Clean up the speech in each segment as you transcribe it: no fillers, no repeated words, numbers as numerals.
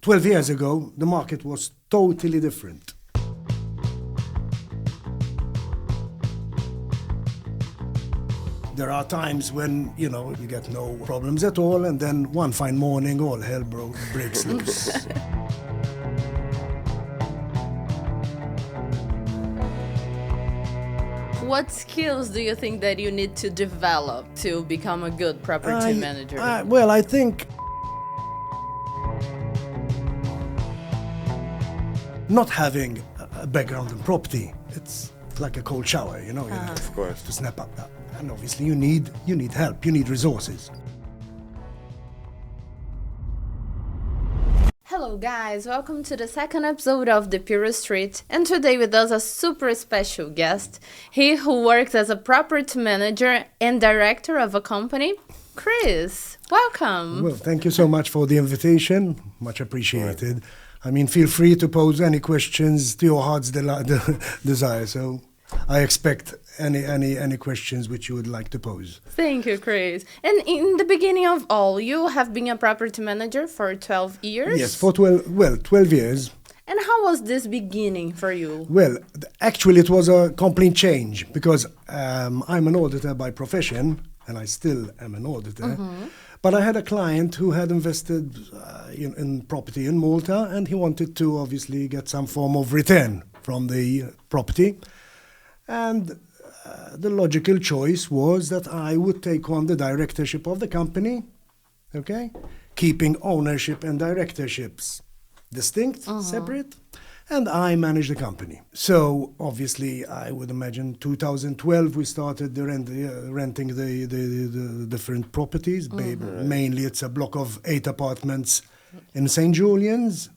12 years ago, the market was totally different. There are times when, you get no problems at all, and then one fine morning, all hell breaks loose. What skills do you think that you need to develop to become a good property manager? Well, I think not having a background in property, it's like a cold shower, you have Of course. to snap up that. And obviously you need help, you need resources. Hello guys, welcome to the second episode of The Pure Street, and today with us a super special guest, he who works as a property manager and director of a company, Chris. Welcome. Well, thank you so much for the invitation, much appreciated. I mean, feel free to pose any questions to your heart's desire, so I expect any questions which you would like to pose. Thank you, Chris. And in the beginning of all, you have been a property manager for 12 years? Yes, for 12 years. And how was this beginning for you? Well, actually it was a complete change because I'm an auditor by profession and I still am an auditor. Mm-hmm. But I had a client who had invested in property in Malta and he wanted to obviously get some form of return from the property. And the logical choice was that I would take on the directorship of the company, okay? Keeping ownership and directorships distinct, separate, and I manage the company. So obviously, I would imagine 2012 we started renting the different properties. Mainly, it's a block of 8 apartments in St. Julian's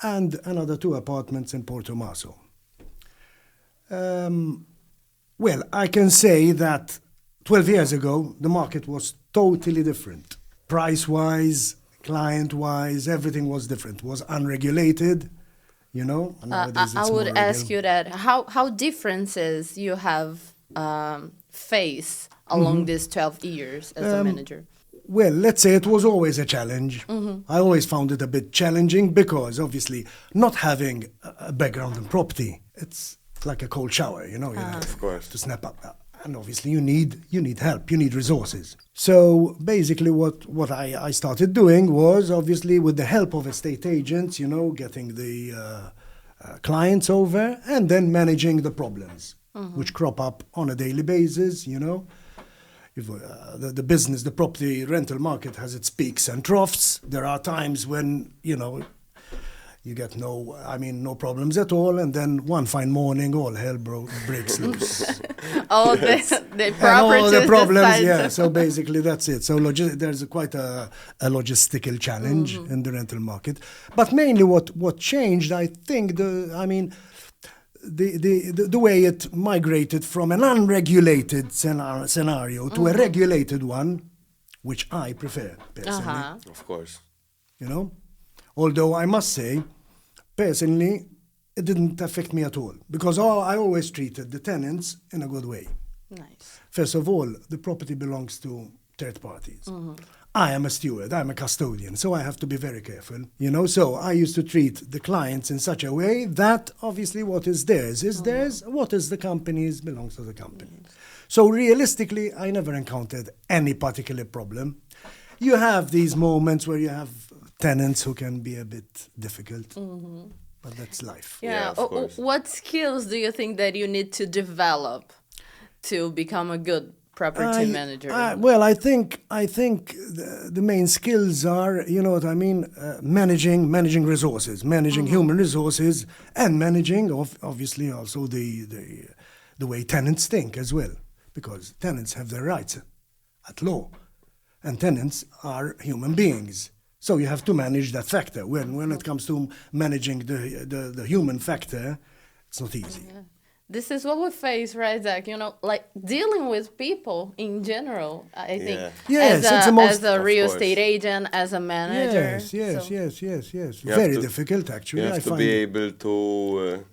and another 2 apartments in Porto Maso. Well, I can say that 12 years ago, the market was totally different. Price-wise, client-wise, everything was different. It was unregulated, Nowadays I would ask you that. How differences you have faced along these 12 years as a manager? Well, let's say it was always a challenge. I always found it a bit challenging because, obviously, not having a background in property, it's like a cold shower, Of course. to snap up that. And obviously you need help, you need resources. So basically what I started doing was obviously with the help of estate agents, getting the clients over and then managing the problems which crop up on a daily basis, If, the business, the property rental market has its peaks and troughs. There are times when, you get no problems at all, and then one fine morning, all hell breaks loose. All the properties. All the problems, decide. yeah. So basically, that's it. So there's quite a logistical challenge in the rental market. But mainly, what changed, I think, the way it migrated from an unregulated scenario to a regulated one, which I prefer personally. Of course. Although I must say, personally, it didn't affect me at all because I always treated the tenants in a good way. Nice. First of all, the property belongs to third parties. I am a steward, I'm a custodian, so I have to be very careful. So I used to treat the clients in such a way that obviously what is theirs is theirs, what is the company's belongs to the company. So realistically, I never encountered any particular problem. You have these moments where you have tenants who can be a bit difficult, but that's life. Yeah. of course. What skills do you think that you need to develop to become a good property manager? Well, I think the main skills are, managing resources, managing human resources, and managing obviously also the way tenants think as well, because tenants have their rights at law, and tenants are human beings. So you have to manage that factor. When it comes to managing the human factor, it's not easy. Yeah. This is what we face, right, Zach? Like dealing with people in general, I think. Yes, as a real course. estate agent, as a manager. Yes. Very difficult, actually. You I have to find be able to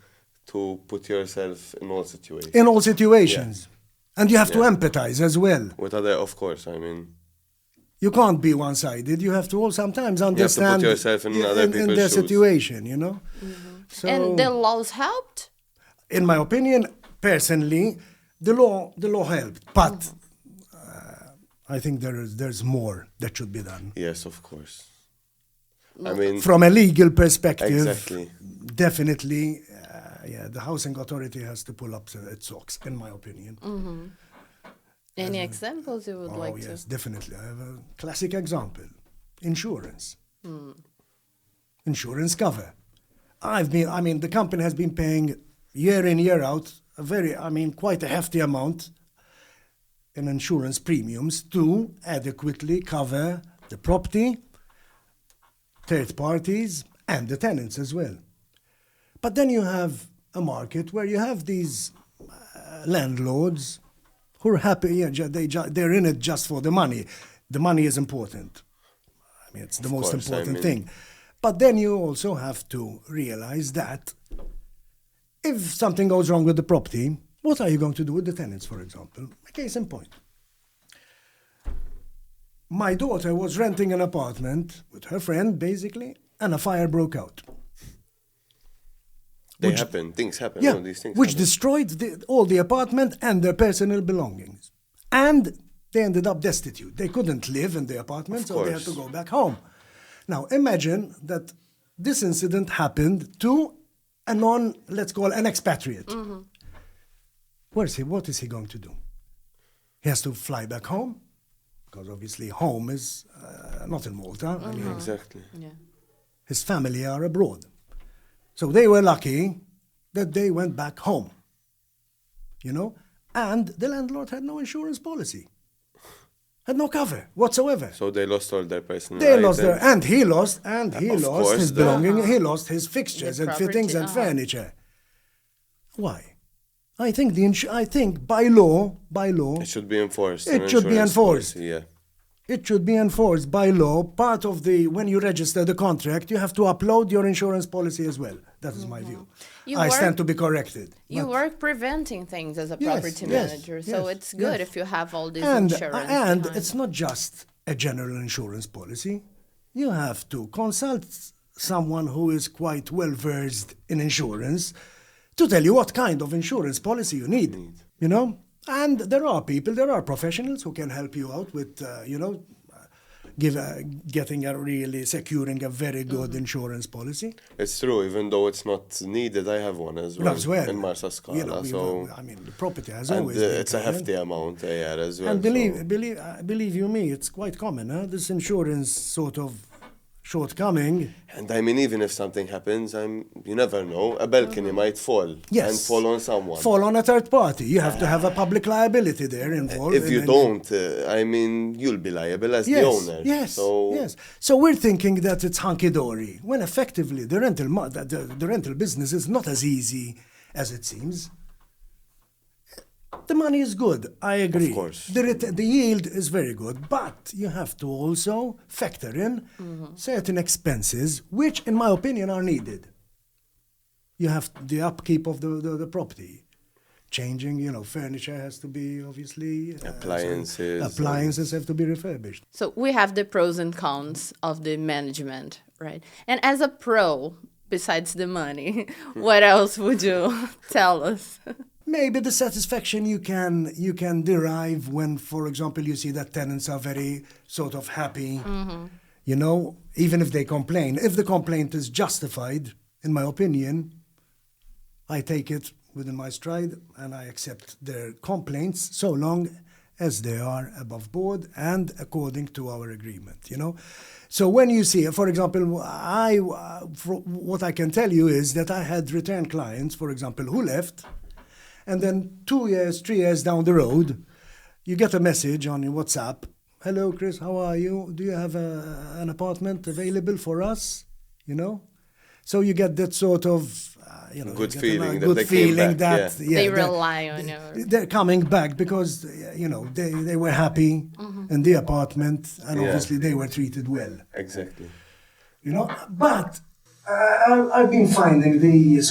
put yourself in all situations. in all situations. And you have to empathize as well. With other, of course, You can't be one-sided. You have to all sometimes You have to understand put yourself in other in people's their shoes. situation, you know. So, And the laws helped? in my opinion, personally, the law helped, but I think there's more that should be done. Yes, of course. I mean, From a legal perspective, exactly. definitely, the housing authority has to pull up its socks, in my opinion. Any examples you would Oh, like yes, to? definitely. I have a classic example. Insurance. Insurance cover. The company has been paying year in, year out, quite a hefty amount in insurance premiums to adequately cover the property, third parties, and the tenants as well. But then you have a market where you have these landlords who are happy, they're in it just for the money. The money is important. I mean, it's the most course, important thing. But then you also have to realize that if something goes wrong with the property, what are you going to do with the tenants, for example? A case in point. My daughter was renting an apartment with her friend, basically, and a fire broke out. Things happen, Yeah, all these things which happen. destroyed all the apartment and their personal belongings. And they ended up destitute. They couldn't live in the apartment, Of so they had to course. go back home. Now, imagine that this incident happened to let's call an expatriate. What is he going to do? He has to fly back home, because obviously home is not in Malta. I mean, Exactly. Yeah. his family are abroad. So they were lucky that they went back home, you know, and the landlord had no insurance policy, had no cover whatsoever. So they lost all their personal They lost items. and he lost Of his course, belongings, he lost his fixtures The and fittings property, and furniture. Why? I think by law, It should be enforced. It an should be insurance enforced. policy, yeah. it should be enforced by law. Part of when you register the contract, you have to upload your insurance policy as well. That is my view. You I stand work- to be corrected. You but- work preventing things as a Yes, property yes, manager, so yes, it's good yes. if you have all this and insurance. and behind. it's not just a general insurance policy. You have to consult someone who is quite well versed in insurance to tell you what kind of insurance policy you need. You know, and there are professionals who can help you out with securing a very good insurance policy. It's true, even though it's not needed, I have one as well, As well, in Marsa Scala. you know, so, I mean, the property has and always been it's a covered. hefty amount there as well. And so- believe you me, it's quite common. This insurance sort of shortcoming. And I mean, even if something happens, you never know. A balcony might fall Yes. and fall on someone. Fall on a third party. You have to have a public liability there involved. If you don't, you'll be liable as the owner. Yes, So yes. So we're thinking that it's hunky-dory, when effectively the rental business is not as easy as it seems. The money is good, I agree. Of course. The yield is very good, but you have to also factor in certain expenses, which, in my opinion, are needed. You have the upkeep of the property. Changing, furniture has to be, obviously... Appliances. Appliances have to be refurbished. So we have the pros and cons of the management, right? And as a pro, besides the money, what else would you tell us? Maybe the satisfaction you can derive when, for example, you see that tenants are very sort of happy, even if they complain. If the complaint is justified, in my opinion, I take it within my stride and I accept their complaints so long as they are above board and according to our agreement, So when you see, for example, what I can tell you is that I had return clients, for example, who left, and then 2 years, 3 years down the road, you get a message on your WhatsApp. Hello, Chris, how are you? Do you have an apartment available for us? So you get that sort of, Good you get feeling a that good they came feeling back, that They that rely on you. they're coming back because they were happy in the apartment and Yeah. obviously they were treated well. Exactly. But I've been finding the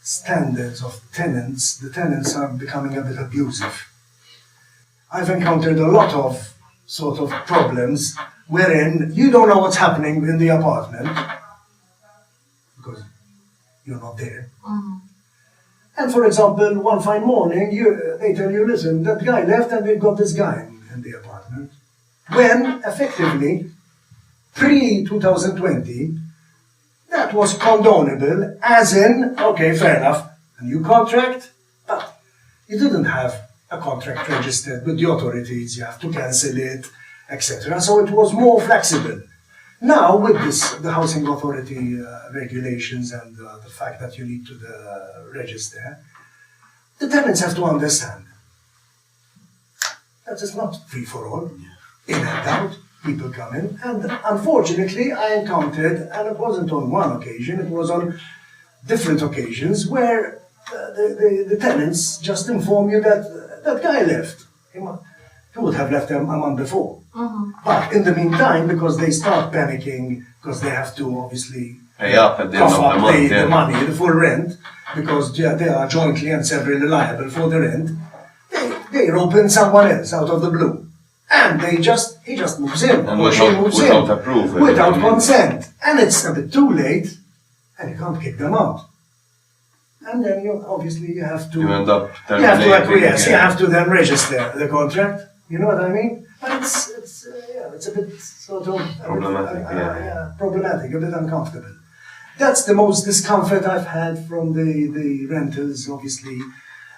standards of tenants. The tenants are becoming a bit abusive. I've encountered a lot of sort of problems wherein you don't know what's happening in the apartment because you're not there. And for example, one fine morning, they tell you, listen, that guy left and we've got this guy in the apartment. When, effectively, pre-2020, that was condonable, as in, okay, fair enough, a new contract, but you didn't have a contract registered with the authorities, you have to cancel it, etc. So it was more flexible. Now, with the housing authority regulations and the fact that you need to register, the tenants have to understand that it's not free for all. In and out, people come in, and unfortunately, I encountered, and it wasn't on one occasion, it was on different occasions, where the tenants just inform you that that guy left. He would have left a month before. But in the meantime, because they start panicking, because they have to obviously pay up at the end of the month, the money, the full rent, because they are jointly and severally liable for the rent, they rope in someone else out of the blue. And he just moves in, and or she moves in, without approval, without consent. And it's a bit too late, and you can't kick them out. And then you have to, you end up you have to acquiesce, you have to then register the contract, you know what I mean? But it's a bit sort of problematic, problematic, a bit uncomfortable. That's the most discomfort I've had from the rentals, obviously,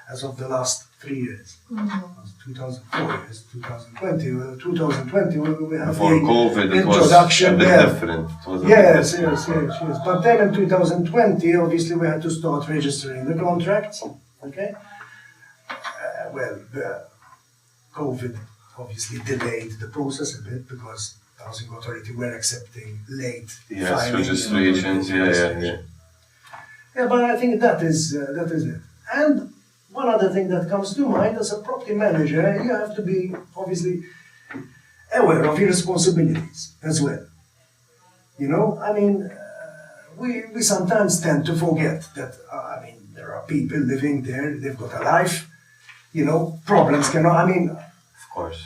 as of the last 3 years. 2004 years, 2020. 2020 we have before the COVID, introduction. it was a bit different. It was a bit Yes. different. But then in 2020, obviously, we had to start registering the contracts. Okay. COVID obviously delayed the process a bit because the housing authority were accepting late filing, registrations. Yeah, but I think that is it. And one other thing that comes to mind, as a property manager, you have to be obviously aware of your responsibilities as well. You know, I mean, we sometimes tend to forget that, there are people living there, they've got a life, you know, problems cannot, Of course.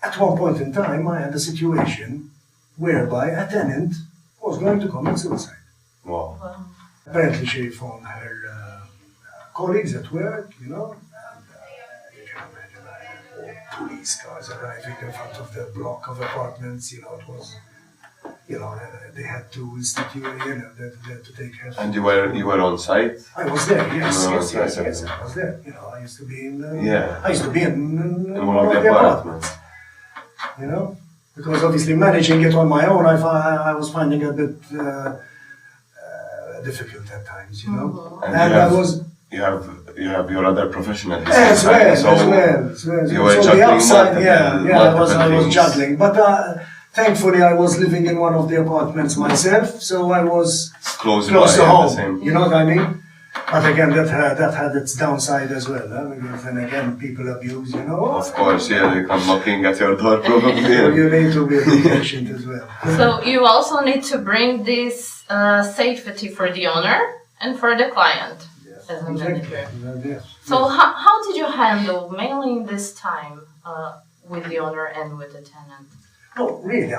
At one point in time, I had a situation whereby a tenant was going to commit suicide. Wow. Apparently, she phoned her colleagues at work, you know, and you can imagine police cars arriving in front of the block of apartments. You know, it was, they had to institute, they had to take her. And you were on site? I was there. Yes, You were yes, on yes, site, yes. I was there. You know, I used to be in. Yeah. I used to be in one of the apartments. You know, because obviously managing it on my own, I was finding it a bit difficult at times. You know, And you have your other profession at the as same time, well. you were So juggling the upside, multiple I was things. juggling, but thankfully I was living in one of the apartments myself, so I was Close close by to at the home. same. You know what I mean? But again, that had its downside as well, because then again, people abuse, you know. Of course, they come knocking at your door So probably. you need to be patient as well. So you also need to bring this safety for the owner and for the client as a manager. Yes. So how did you handle mainly in this time with the owner and with the tenant? No, really,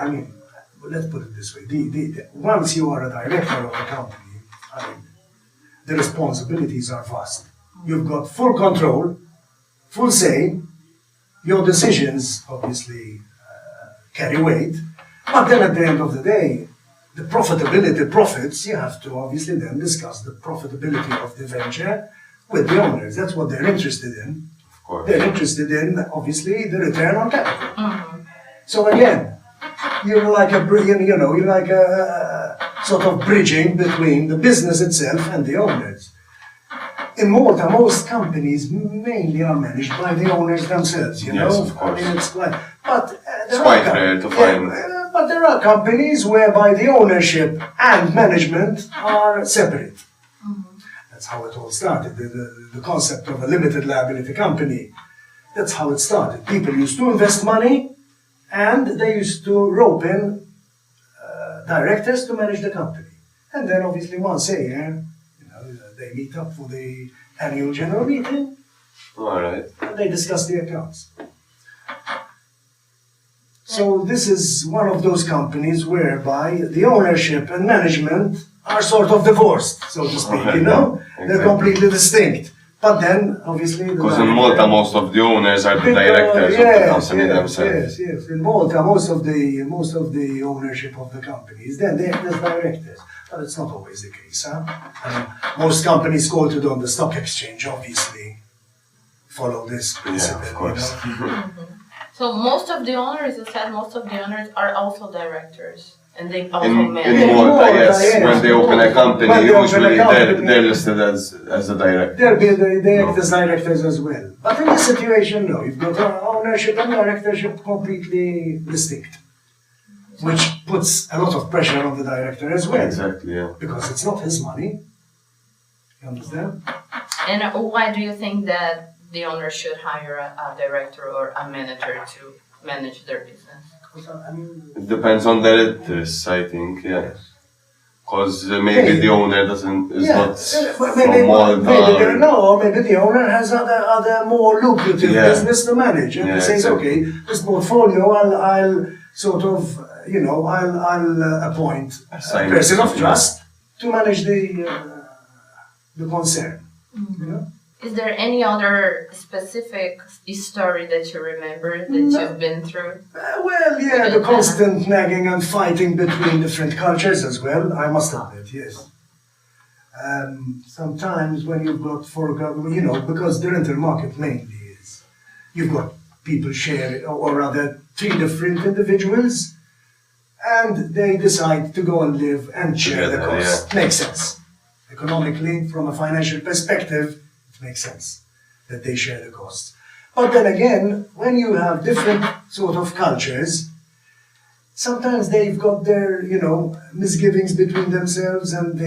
let's put it this way. Once you are a director of a company, the responsibilities are vast. You've got full control, full say. Your decisions obviously carry weight. But then at the end of the day, the profits, you have to obviously then discuss the profitability of the venture with the owners. That's what they're interested in. Of course. They're interested in, obviously, the return on capital. So again, you're like a sort of bridging between the business itself and the owners. In Malta, most companies mainly are managed by the owners themselves, you know? Yes, of course. It's quite, but It's quite rare to find. but there are companies whereby the ownership and management are separate. That's how it all started, the concept of a limited liability company. That's how it started. People used to invest money and they used to rope in directors to manage the company. And then obviously once a year, they meet up for the annual general meeting All right. and they discuss the accounts. So this is one of those companies whereby the ownership and management are sort of divorced, so to speak, They're Exactly. completely distinct. But then, obviously... Because in Malta, most of the owners are the directors of the company themselves. Yes. In Malta, most of the ownership of the companies, then they act as directors. But it's not always the case, huh? Most companies quoted on the stock exchange, obviously, follow this principle, of course. So most of the owners, you said most of the owners are also directors. And they also In manage. Malta, yes. yes. When they open a company, When they open a usually company- they're listed as a director. They act as directors as well. But in this situation, no, you've got ownership and directorship completely distinct. Which puts a lot of pressure on the director as well. Exactly, yeah. Because it's not his money. You understand? And why do you think that the owner should hire a director or a manager to manage their business? I mean, It depends on their interests, I think, yeah. Because maybe the owner is not from Malta. Maybe the owner has other more lucrative Yeah. business to manage, and Yeah, he says, exactly. okay, this portfolio, I'll sort of, I'll appoint a Assign person it. of trust to manage the concern. You know? Is there any other specific story that you remember that you've been through? The constant nagging and fighting between different cultures as well, I must admit, yes. Sometimes when you've got because the rental market mainly is, you've got people share, or rather three different individuals, and they decide to go and live and share the Together, cost. Makes sense. Economically, from a financial perspective, it makes sense that they share the costs. But then again, when you have different sort of cultures, sometimes they've got their, misgivings between themselves, and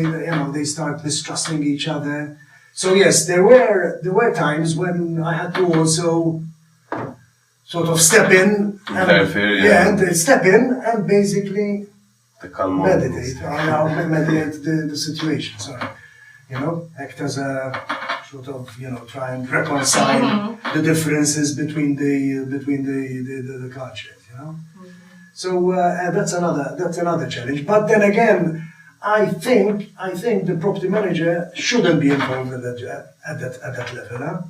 they start mistrusting each other. So yes, there were times when I had to also sort of step in and Interfere, yeah. and step in and basically The calm meditate the situation. Sorry, act as a sort of try and reconcile the differences between the cultures. So that's another challenge. But then again, I think the property manager shouldn't be involved at that level. Huh?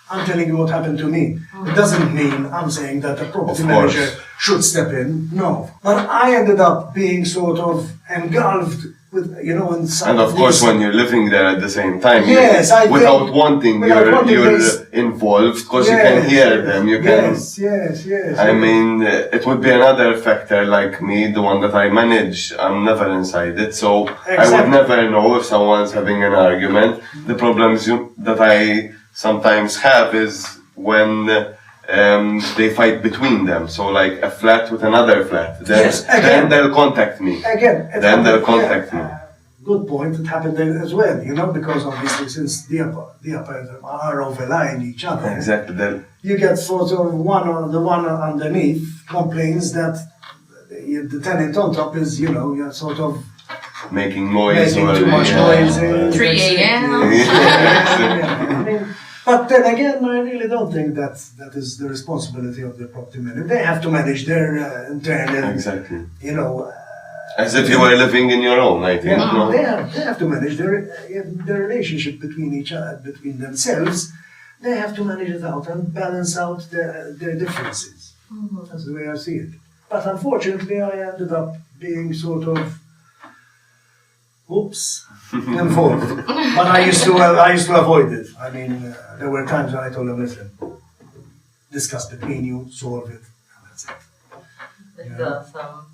I'm telling you what happened to me. It doesn't mean I'm saying that the property Of course. manager should step in. No, but I ended up being sort of engulfed with in some. And of course, when you're living there at the same time, Yes, I think- without wanting, without wanting, you're there's- involved because you can hear them. You can. Yes. I mean, it would be another factor like me, the one that I manage. I'm never inside it, so I would Exactly. never know if someone's having an argument. The problems that I sometimes have is when they fight between them. So like a flat with another flat. Then they'll contact me. Again, Then they'll contact me. Good point. It happened there as well, because obviously since the upper are overlying each other, Exactly. Then you get sort of the one underneath complains that the tenant on top is, you're sort of making noise making or too much noise. 3 a.m. Yeah. But then again, I really don't think that is the responsibility of the property manager. They have to manage their internal, exactly. As if you were living in your own, I think. No? They have to manage their relationship between each other, between themselves. They have to manage it out and balance out their differences. That's the way I see it. But unfortunately, I ended up being sort of involved. But I used to avoid it. I mean, there were times when I told them, listen, discuss between you, solve it, and that's it. That's awesome.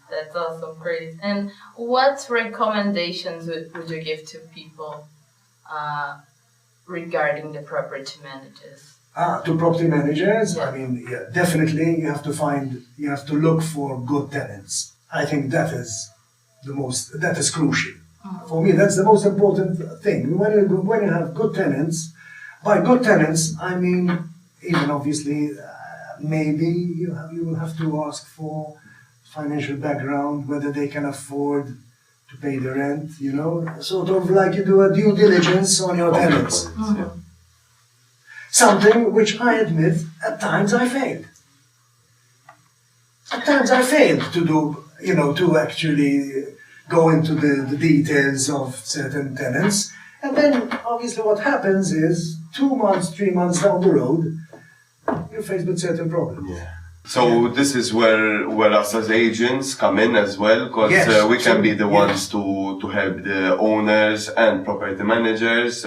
That's awesome, great. And what recommendations would you give to people regarding the property managers? To property managers, Yeah. I mean, definitely you have to look for good tenants. I think that is crucial. For me, that's the most important thing. When you have good tenants, by good tenants, I mean, even obviously, maybe you will have to ask for financial background, whether they can afford to pay the rent, you know, sort of like you do a due diligence on your tenants. Yeah. Something which I admit, at times I failed. At times I failed to do, you know, to actually go into the details of certain tenants. And then obviously what happens is 2 months, 3 months down the road, you're faced with certain problems. Yeah. So this is where us as agents come in as well, because Yes, we can be the yes. ones to help the owners and property managers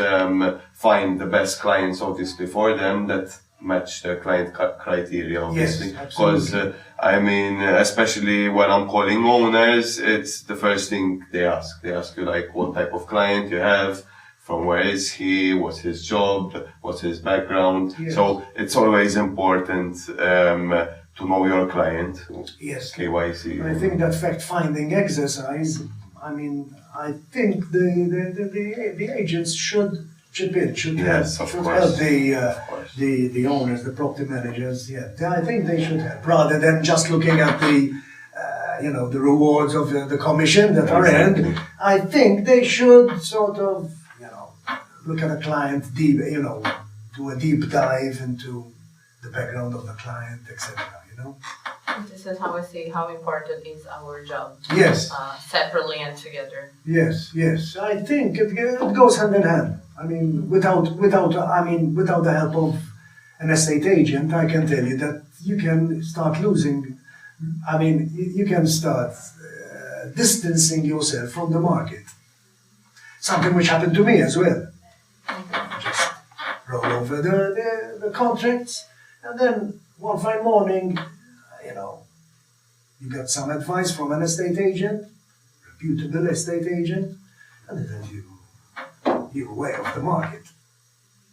find the best clients, obviously, for them that match their client criteria, obviously. Yes, Because absolutely. I mean, especially when I'm calling owners, it's the first thing they ask. They ask you like what type of client you have. From where is he? What's his job? What's his background? Yes. So it's always important to know your client. Yes. KYC. I think that fact-finding exercise, I mean, I think the agents should chip in, should Yes, help, of should course. help course. the owners, the property managers. Yeah, I think they should help rather than just looking at the you know, the rewards of the commission that are Exactly. earned. I think they should sort of, you know, look at a client deep, you know, do a deep dive into the background of the client, etc. You know. This is how I see how important is our job. Yes. Separately and together. Yes, yes. I think it goes hand in hand. I mean, without the help of an estate agent, I can tell you that you can start losing. I mean, you can start distancing yourself from the market. Something which happened to me as well. Just roll over the contracts, and then one fine morning, you know, you got some advice from an estate agent, reputable estate agent, and then you're aware of the market,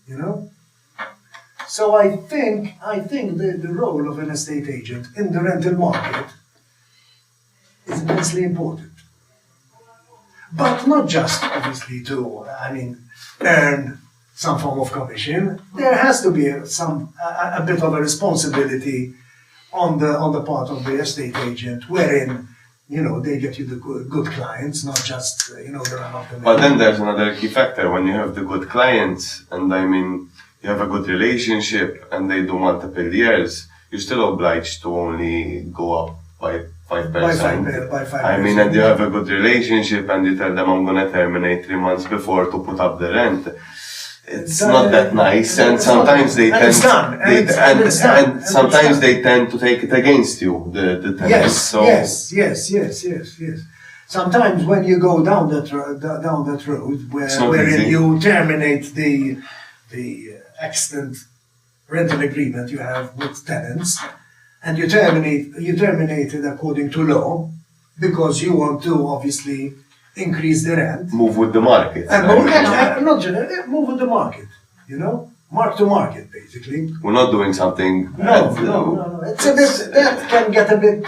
you know. So I think the role of an estate agent in the rental market is immensely important. But not just obviously to, I mean, earn some form of commission. There has to be a bit of a responsibility on the part of the estate agent, wherein, you know, they get you the good clients, not just, you know, the run-of-the-mill. But then there's another key factor. When you have the good clients, and I mean, you have a good relationship, and they do multiple years, you're still obliged to only go up by 5%. By 5%. I mean, and you have a good relationship, and you tell them I'm gonna terminate 3 months before to put up the rent. It's not that nice, and sometimes they tend sometimes they tend to take it against you, the tenants. Yes, So yes. Sometimes when you go down that road It's not wherein easy. you terminate the extant rental agreement you have with tenants, and you terminate it according to law because you want to obviously increase the rent. move with the market. And I mean, not generally, move with the market, you know? Mark to market, basically. we're not doing something. No. It's a bit, that can get a bit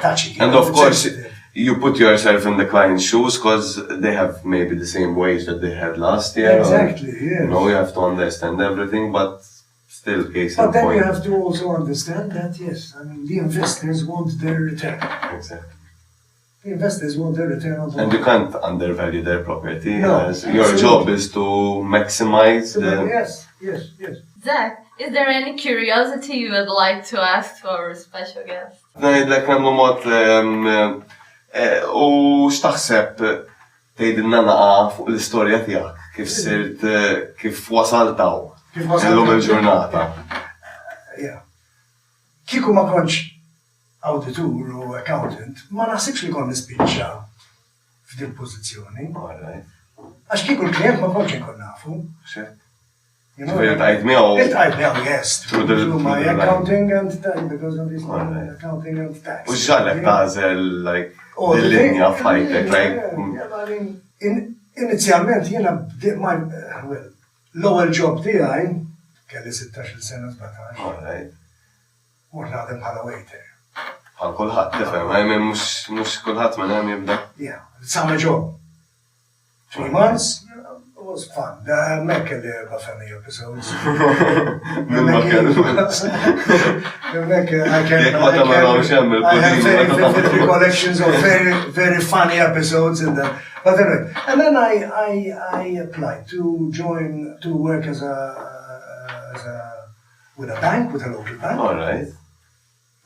touchy. you And know, of it's course, sensitive. you put yourself in the client's shoes because they have maybe the same wage that they had last year. Exactly, Or, yes. You know, you have to understand everything, but still, case in But then point. you have to also understand that, yes, I mean, the investors want their return. Exactly. The investors want their return on And you can't undervalue their property. No, as your absolutely. job is to maximize the. Yes. Zach, is there any curiosity you would like to ask to our special guest? Najdlek namlu mod u x'taħseb tgħidilna naqa' fuq l-istorja tiegħek kif sirt kif wasaltaw Kif wasaltaw. illum il-ġurnata. Yeah. Kiku ma konċ auditur u accountant, ma naħsibx li kon nispiċċa f'din pożizzjoni. Alright. Għax kieku l-klient ma konċ nkun nafu. X'e? You know, Ġifieri tqajt miegħu It-tajt miegħu, yes. Through Through my the line. accounting and tax, because of this Alright. accounting and tax. u x'ġalek tażel like Oh, the il-linja thing- f'ħajtek like Yeah, I mean, inizjalment jiena bdiet l-ewwel job tiegħi kelli 16 sena 17. alright. Mort naħdem bħala waiter. Bħal kulħadd tifhem, I mean mhux kulħadd minn hemm jibda. Yeah, summer job. 3 months, was fun. Mek kelli 4 funny episodes. Minn ma kellu. Jekk ma tagħmelhomx hemm I have il-pudin, very ma vivid tagħmelhomx. recollections of very, very funny episodes in that. But anyway, and then I applied to work with a bank, with a local bank. All right.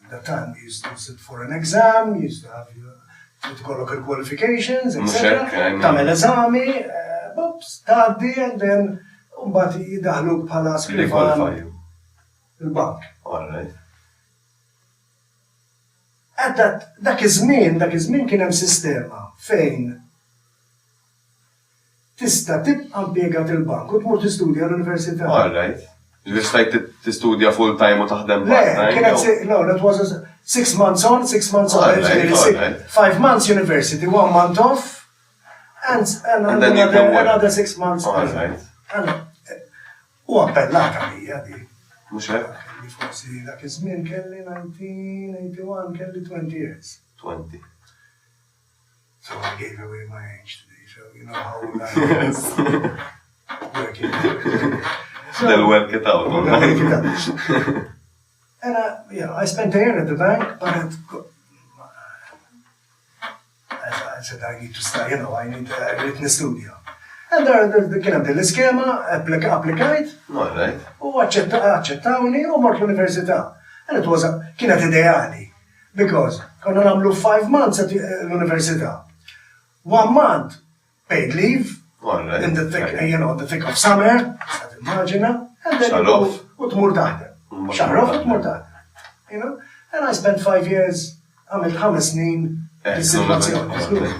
At the time, we used to sit for an exam, you used to have your local qualifications, etc. Mhux hekk, I mean. Tamel eżami, bops, taddi, and then mbagħad jidaħluk bħala Li skrivan qualify you. il-bank. All right. Dak iż-żmien kien hemm sistema fejn tista' tibqa' impjegat il-bank u tmur tistudja l-università. All right. Ġifieri stajt tistudja full time u taħdem Le, part-time, kienet jew- no, that was 6 months on, 6 months off. All right, Ġifieri all right. 5 months university, 1 month off, and then you can work. another 6 months. All right. U appellata hija di. Mhux hekk? Kelli forsi dak iż-żmien kelli 1981, kelli 20 years. 20. So I gave away my age today, so you know how old I am. Yes. Working. They'll work it out online. And I spent a year at the bank, but as I said, I need to start, I need a written studio. And there kien hemm din l-iskema, applikajt, All right. u aċċettawni u mort l-università. And it was, kienet ideali, because konna nagħmlu 5 months at l-università. 1 month paid leave, All right. in the thick, the thick of summer, imagina, and then Xarrof. u tmur taħdem. Xarrof u tmur taħdem. And I spent 5 years, għamilt 5 snin dis-situazzjoni.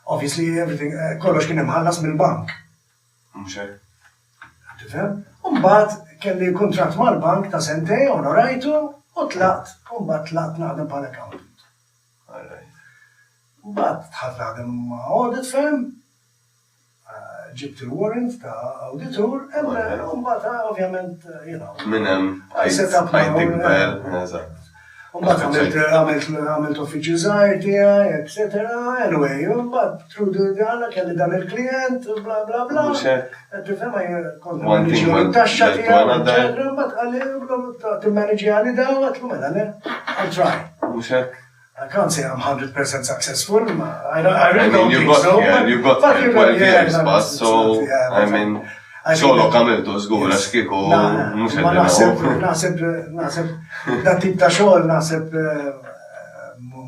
Obviously, everything, kollox kien imħallas mill-bank. Mhux hekk? Tifhem? Mbagħad kelli kuntratt mal-bank ta' sentej, onorajtu, u tlaqt, mbagħad tlaqt naħdem bħala accountant. All right. Mbagħad tħadd naħdem ma' audit firm, ġibt il-warrant ta' auditor, mbagħad ovvjament, Minn hemm I set up my I own, tikber, eżatt. mbagħad għamilt uffiċċju żgħir tiegħi, etc. Anyway, mbagħad through għana kelli dan il-klient, bla bla bla. Mhux hekk? Tifhem kont One thing managġi went- taxxa led to tiegħi, another. eċetera, mbagħad għalli timmanagġi għali daw, għatlu mela le, I'll try. Mhux hekk? I can't say I'm 100% successful. I I really mean, don't you think got so. here, you got but here you 12 yeah, years, no, but it's so, not- yeah, I but mean, I think xogħlok that- għamiltu żgur għax kieku mhux Ma naħseb dat tip ta' xogħol naħseb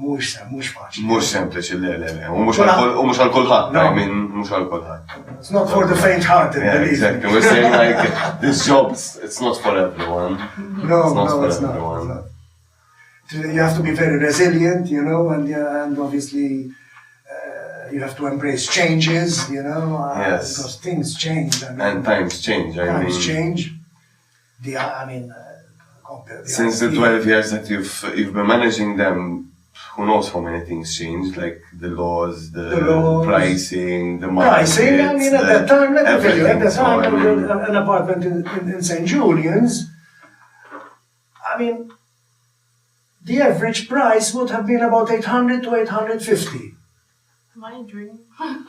mhux faċli. Mhux sempliċi le le le, u mhux għal kulħadd, No. I mean, mhux għal kulħadd. It's not for the faint-hearted, Yeah, believe me. exactly. We're saying like this job, it's not for everyone. No, It's not no, for it's not. everyone. It's not. You have to be very resilient, and obviously you have to embrace changes, Yes. because things change. I mean, And times change, I times mean. change. Since the 12 years that you've been managing them, who knows how many things changed, like the laws, the laws. pricing, the market. Pricing, I mean, at that time, let me tell you, at the So, time, I mean, an apartment in St. Julian's, I mean, the average price would have been about 800 to 850. My dream.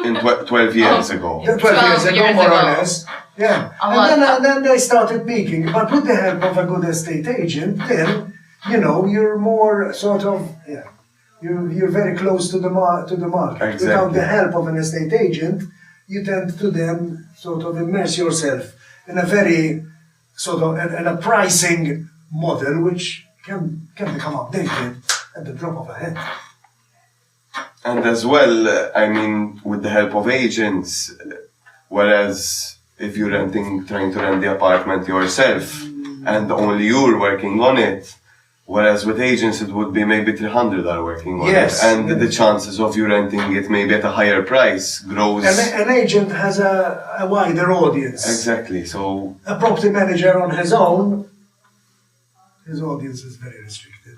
in 12 years ago. 12 years 12 ago, years more or ago. less. Yeah. A lot. And then they started peaking. But with the help of a good estate agent, then, you're more sort of, you're very close to the market. Exactly. Without the help of an estate agent, you tend to then sort of immerse yourself in a very sort of, in a pricing model which can become updated at the drop of a hat. And as well, I mean, with the help of agents, whereas if you're trying to rent the apartment yourself, and only you're working on it, whereas with agents it would be maybe 300 are working on Yes, it, and yes. the chances of you renting it maybe at a higher price grows. An agent has a wider audience. Exactly, so A property manager on his own, his audience is very restricted.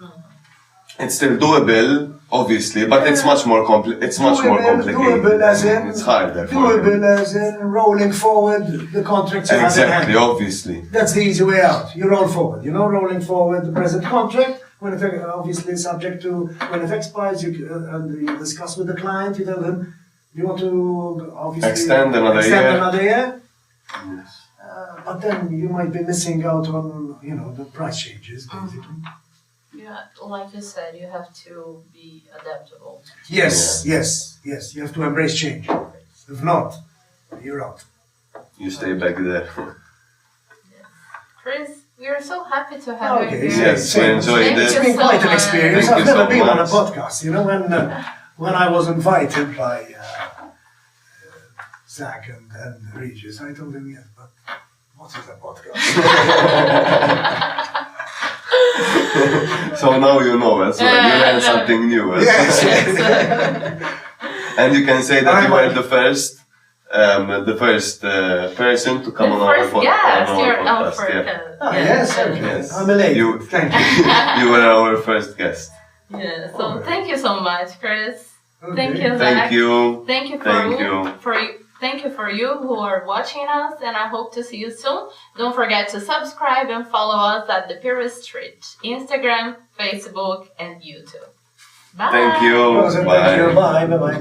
it's still doable, obviously, but it's much more complicated. Doable as in, It's harder. for doable him. as in rolling forward the contracts you have in Exactly, hand. obviously. That's the easy way out. You roll forward, rolling forward the present contract. When it obviously subject to when it expires, and you discuss with the client. You tell them, You want to obviously Extend another year? Yes. But then you might be missing out on, the price changes, basically. Yeah, like you said, you have to be adaptable. Yes. You have to embrace change. If not, you're out. You stay back there. Chris, we are so happy to have you here. Yes, we enjoyed it. It's been quite an experience. Thank I've you never so been on a much. podcast. When I was invited by Zach and Regis, I told him, yes, but what is a podcast? So now you know as well. You learn something new. As well. Yes. And you can say that you were the first person to come on our podcast. Yes, you're our podcast. first. Yeah. Yes, okay. Yes. I'm elated. Thank you. You were our first guest. Yeah, so thank you so much, Chris. Okay. Thank you, Zach. Thank you. Thank you for you who are watching us, and I hope to see you soon. Don't forget to subscribe and follow us at The Purest Street, Instagram, Facebook, and YouTube. Bye. Thank you. Bye. Bye.